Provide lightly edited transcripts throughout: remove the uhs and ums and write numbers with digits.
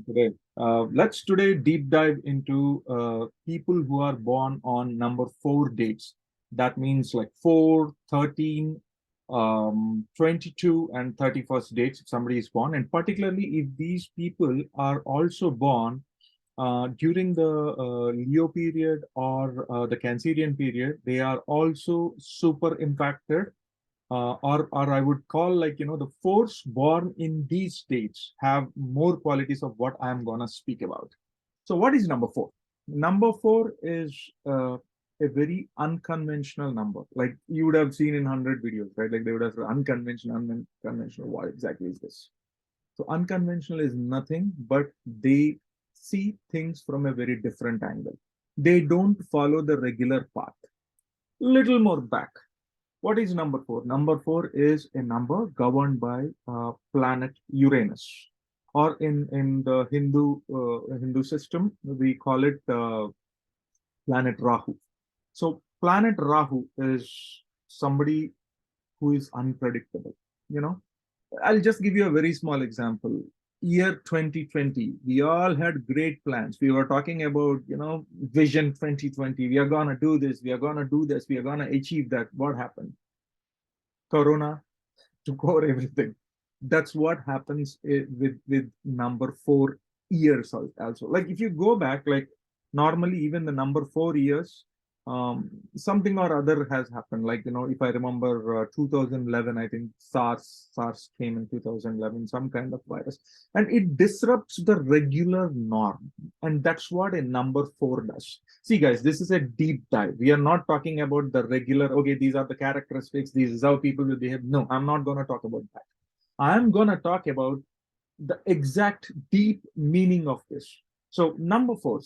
Today. Let's today deep dive into people who are born on number four dates. That means like 4, 13, 22, and 31st dates if somebody is born. And particularly if these people are also born during the Leo period or the Cancerian period, they are also super impacted, or I would call, like, the force born in these states have more qualities of what I'm gonna speak about. So what is number four? Number four is a very unconventional number. Like you would have seen in 100 videos, right? Like they would have said unconventional, unconventional. What exactly is this? So unconventional is nothing but they see things from a very different angle. They don't follow the regular path. Little more back. What is number four? Number four is a number governed by planet Uranus, or in the Hindu system we call it planet Rahu. So planet Rahu is somebody who is unpredictable. You know, I'll just give you a very small example. Year 2020, we all had great plans. We were talking about, vision 2020. We are gonna do this. We are gonna do this. We are gonna achieve that. What happened? Corona took over everything. That's what happens with number 4 years also. Like if you go back, like normally even the number 4 years, something or other has happened. Like, if I remember 2011, I think SARS came in 2011, some kind of virus, and it disrupts the regular norm. And that's what a number four does. See, guys, this is a deep dive. We are not talking about the regular, okay, these are the characteristics, this is how people will behave. No, I'm not going to talk about that. I'm going to talk about the exact deep meaning of this. So, number four,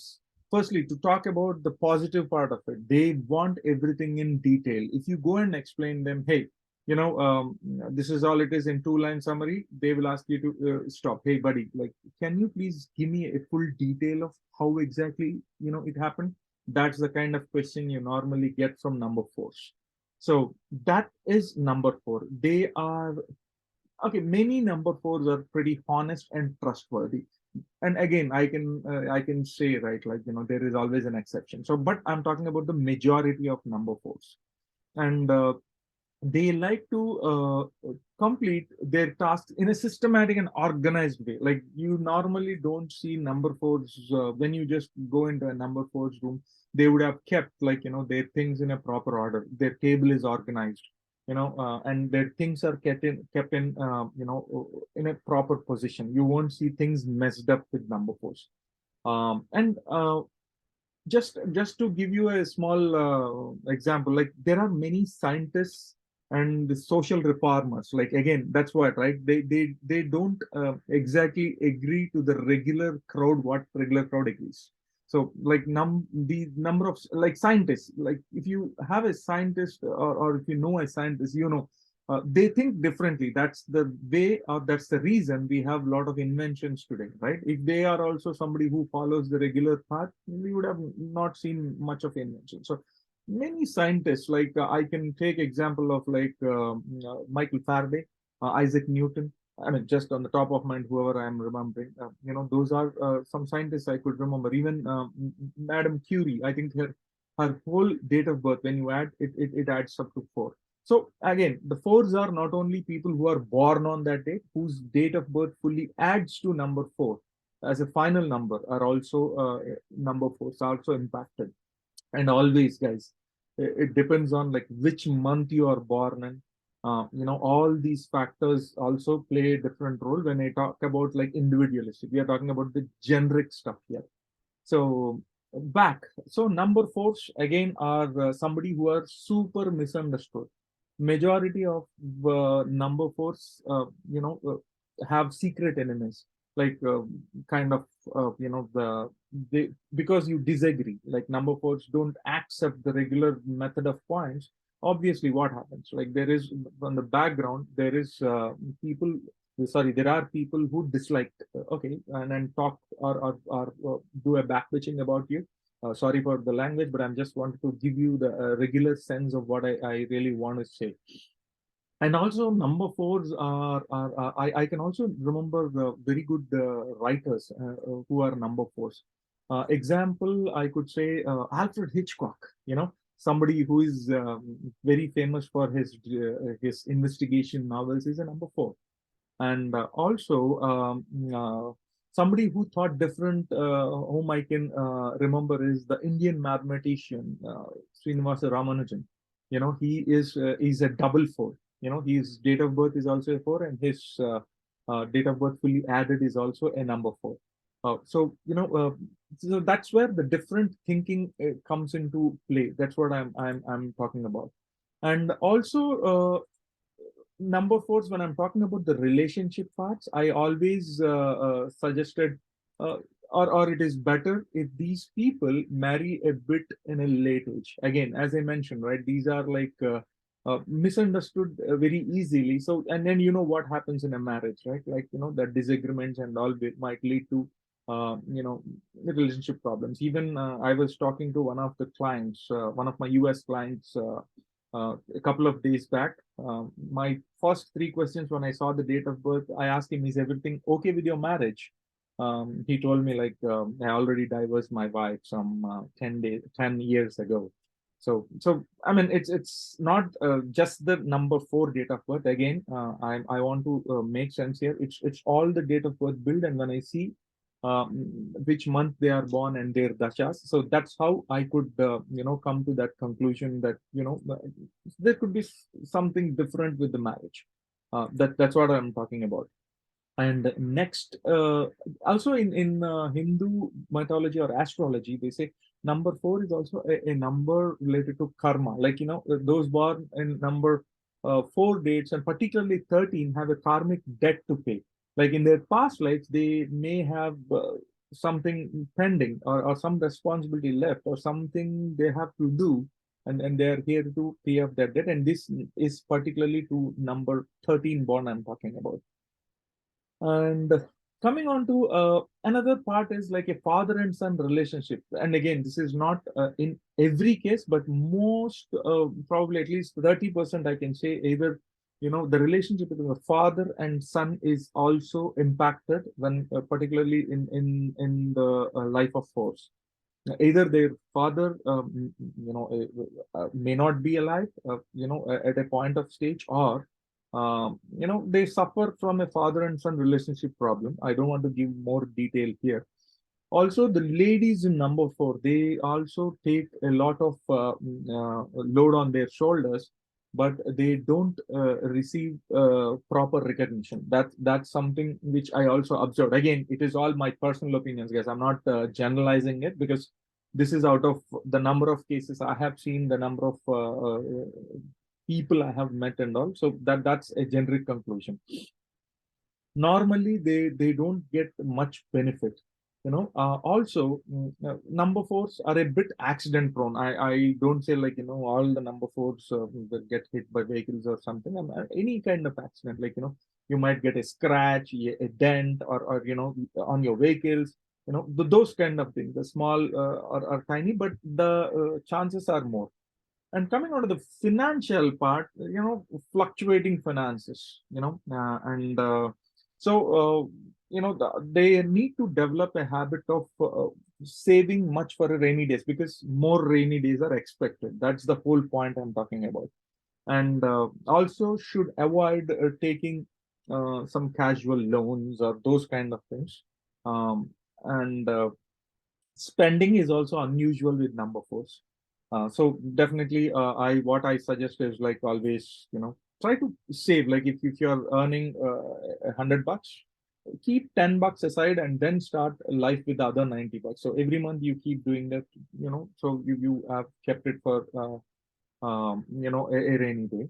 firstly, to talk about the positive part of it, they want everything in detail. If you go and explain them, hey, this is all it is in 2-line summary, they will ask you to stop. Hey, buddy, like, can you please give me a full detail of how exactly, it happened? That's the kind of question you normally get from number fours. So that is number four. They are okay. Many number fours are pretty honest and trustworthy. And again, I can say, right, like, there is always an exception. So, but I'm talking about the majority of number fours. And they like to complete their tasks in a systematic and organized way. Like you normally don't see number fours when you just go into a number fours room. They would have kept, like, their things in a proper order. Their table is organized, and their things are kept in in a proper position. You won't see things messed up with number fours. And just to give you a small example, like there are many scientists and the social reformers. Like again, that's what, right? They don't exactly agree to the regular crowd what regular crowd agrees. So like the number of like scientists, like if you have a scientist, or if you know a scientist, they think differently. That's the way, or that's the reason we have a lot of inventions today, right? If they are also somebody who follows the regular path, we would have not seen much of invention. So many scientists, like I can take example of like Michael Faraday, Isaac Newton. I mean, just on the top of mind, whoever I'm remembering, those are some scientists I could remember. Even Madame Curie, I think her whole date of birth, when you add it, it adds up to 4. So again, the fours are not only people who are born on that date, whose date of birth fully adds to number 4 as a final number, are also number 4s are also impacted. And always, guys, it depends on like which month you are born in. All these factors also play a different role when I talk about like individualistic. We are talking about the generic stuff here. So back. So number fours again are somebody who are super misunderstood. Majority of number fours, have secret enemies, like kind of they, because you disagree. Like number fours don't accept the regular method of points. Obviously, what happens? Like there is on the background, there is people. Sorry, there are people who dislike. Okay, and talk or do a backbitching about you. Sorry for the language, but I'm just wanted to give you the regular sense of what I really want to say. And also number fours I can also remember very good writers who are number fours. Example, I could say Alfred Hitchcock, somebody who is very famous for his investigation novels, is a number four. And also somebody who thought different, whom I can remember, is the Indian mathematician Srinivasa Ramanujan. He's a double four. His date of birth is also a four, and his date of birth fully added is also a number four. So that's where the different thinking comes into play. That's what I'm talking about. And also number fours, when I'm talking about the relationship parts, I always suggested, uh, or it is better if these people marry a bit in a late age. Again, as I mentioned, right, these are like misunderstood very easily. So, and then what happens in a marriage, right? Like the disagreements and all might lead to relationship problems. Even I was talking to one of the clients, one of my US clients, a couple of days back. My first three questions when I saw the date of birth, I asked him, "Is everything okay with your marriage?" He told me like, I already divorced my wife some 10 years ago. So I mean, it's not just the number four date of birth. Again, I want to make sense here. It's all the date of birth build, and when I see which month they are born and their dashas. So that's how I could, come to that conclusion that, there could be something different with the marriage. That's what I'm talking about. And next, also in Hindu mythology or astrology, they say number four is also a number related to karma. Like those born in number four dates, and particularly 13, have a karmic debt to pay. Like in their past lives, they may have something pending, or some responsibility left, or something they have to do, and they are here to pay off their debt. And this is particularly to number 13 born I'm talking about. And coming on to another part is like a father and son relationship. And again, this is not in every case, but most, probably at least 30%, I can say, either, the relationship between the father and son is also impacted when, particularly in the life of force. Either their father, may not be alive, at a point of stage, or they suffer from a father and son relationship problem. I don't want to give more detail here. Also, the ladies in number four, they also take a lot of load on their shoulders, but they don't receive proper recognition. That's something which I also observed. Again, it is all my personal opinions, guys. I'm not generalizing it, because this is out of the number of cases I have seen, the number of people I have met and all. So that's a generic conclusion. Normally they don't get much benefit. Also, number fours are a bit accident prone. I don't say like all the number fours will get hit by vehicles or something. Any kind of accident, like you might get a scratch, a dent, or on your vehicles, those kind of things. The small are tiny, but the chances are more. And coming on to the financial part, fluctuating finances, and so, they need to develop a habit of saving much for a rainy days, because more rainy days are expected. That's the whole point I'm talking about. And also should avoid taking some casual loans or those kind of things. And spending is also unusual with number fours. So definitely, what I suggest is, like, always, try to save. Like if you're earning $100, keep $10 aside, and then start life with the other $90. So every month you keep doing that, so you have kept it for a rainy day.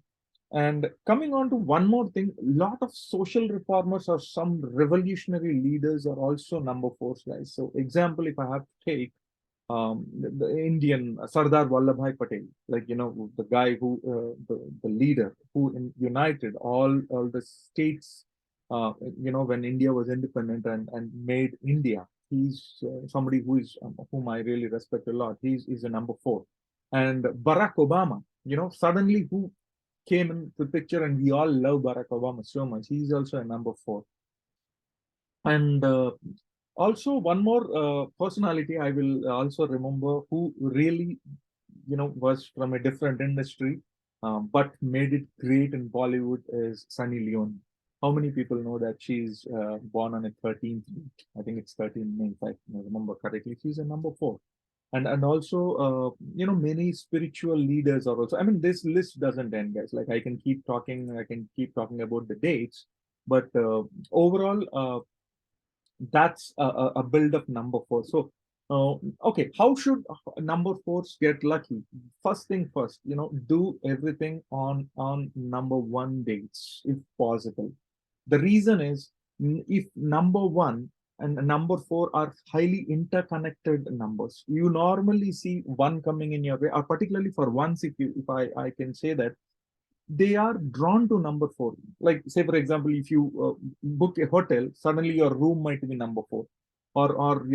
And coming on to one more thing, a lot of social reformers or some revolutionary leaders are also number fours, guys. So example, if I have to take the Indian Sardar Vallabhai Patel, like the guy who, the leader who united all the states, when India was independent, and made India. He's somebody who is, whom I really respect a lot. He's a number four. And Barack Obama, suddenly, who came in the picture, and we all love Barack Obama so much. He's also a number 4. And also one more personality I will also remember, who really, was from a different industry, but made it great in Bollywood, is Sunny Leone. How many people know that she's born on a 13th? I think it's 13 May, if I remember correctly. She's a number 4. And also, many spiritual leaders are also. I mean, this list doesn't end, guys. Like, I can keep talking. I can keep talking about the dates, but overall, that's a build of number 4. So okay, how should number 4s get lucky? First thing first, do everything on number 1 dates if possible. The reason is, if number 1 and number 4 are highly interconnected numbers, you normally see one coming in your way, or particularly for ones, if I can say that, they are drawn to number 4. Like, say for example, if you book a hotel, suddenly your room might be number 4, or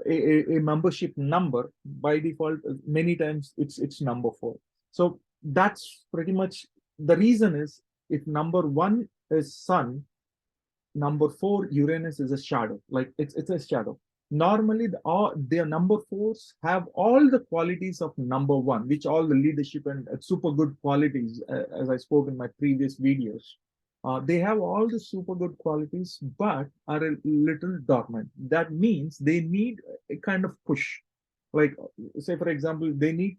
a membership number by default. Many times it's number 4. So that's pretty much the reason. Is, if number 1 is Sun, number 4 Uranus is a shadow. Like, it's a shadow. Normally their number 4s have all the qualities of number 1, which all the leadership and super good qualities, as I spoke in my previous videos. They have all the super good qualities, but are a little dormant. That means they need a kind of push. Like, say for example, they need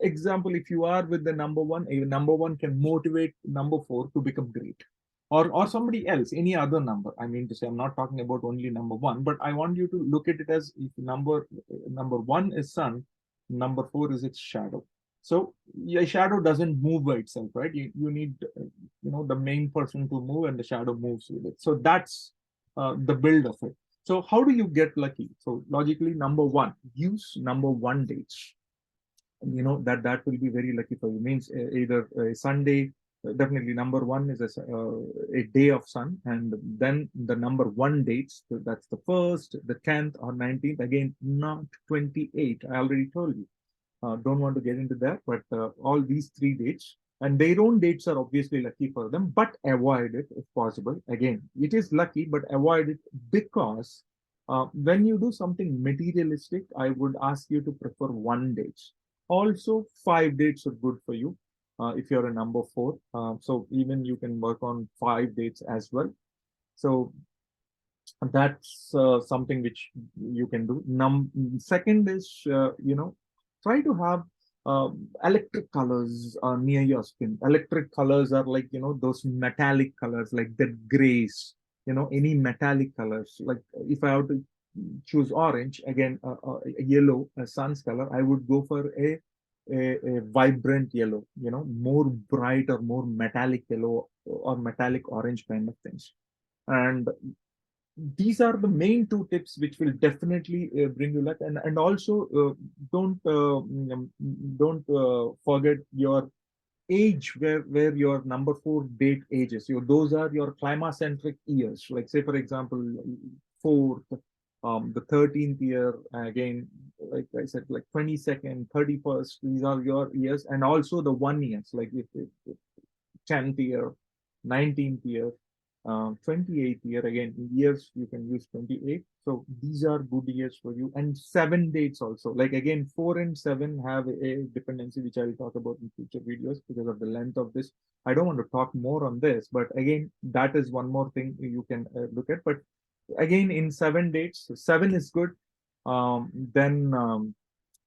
example, if you are with the number 1, a number 1 can motivate number 4 to become great, or somebody else, any other number. I mean to say, I'm not talking about only number 1, but I want you to look at it as, if number 1 is Sun, number 4 is its shadow. So your shadow doesn't move by itself, right? You need the main person to move, and the shadow moves with it. So that's the build of it. So how do you get lucky? So logically, number 1, use number 1 dates. That will be very lucky for you. Means either a Sunday. Definitely number 1 is a day of Sun, and then the number 1 dates. So that's the 1st, the 10th, or 19th. Again, not 28. I already told you. Don't want to get into that, but all these 3 dates and their own dates are obviously lucky for them, but avoid it if possible. Again, it is lucky, but avoid it, because when you do something materialistic, I would ask you to prefer 1 date. Also, 5 dates are good for you if you're a number 4. So even you can work on 5 dates as well. So that's something which you can do. Second is, try to have electric colors near your skin. Electric colors are like, those metallic colors, like the grays, any metallic colors. Like, if I have to choose orange, again, yellow, a sun's color, I would go for a vibrant yellow, more bright or more metallic yellow or metallic orange kind of things. And these are the main 2 tips which will definitely bring you luck. And also, don't forget your age, where your number 4 date ages. Those are your climacentric years. Like, say for example, 4th, the 13th year, again, like I said, like 22nd, 31st, these are your years. And also the 1 years, like if 10th year, 19th year, 28th year. Again, years you can use 28. So these are good years for you. And 7 dates also. Like, again, 4 and 7 have a dependency, which I will talk about in future videos because of the length of this. I don't want to talk more on this, but again, that is one more thing you can look at. But again, in 7 dates, 7 is good. Then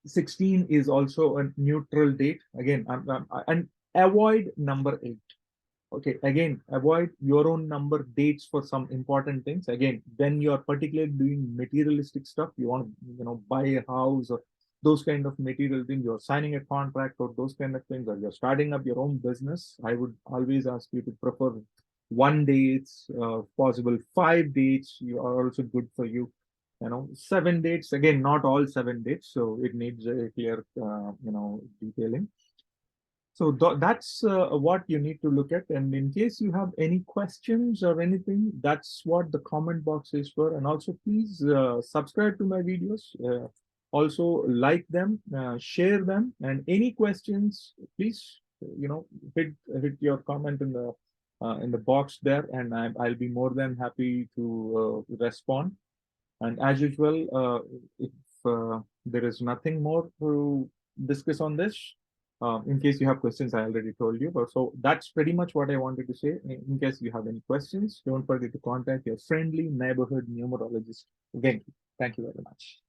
16 is also a neutral date. Again, and avoid number 8. Okay, again, avoid your own number dates for some important things. Again, when you're particularly doing materialistic stuff, you want to, buy a house or those kind of material things, you're signing a contract or those kind of things, or you're starting up your own business, I would always ask you to prefer 1 dates, possible 5 dates. You are also good for you. 7 dates, again, not all 7 dates, so it needs a clear, detailing. So that's what you need to look at. And in case you have any questions or anything, that's what the comment box is for. And also, please subscribe to my videos. Also, like them, share them. And any questions, please hit your comment in the box there, and I'll be more than happy to respond. And as usual, if there is nothing more to discuss on this, in case you have questions, I already told you. But so that's pretty much what I wanted to say. In case you have any questions, don't forget to contact your friendly neighborhood numerologist, Venky. Thank you very much.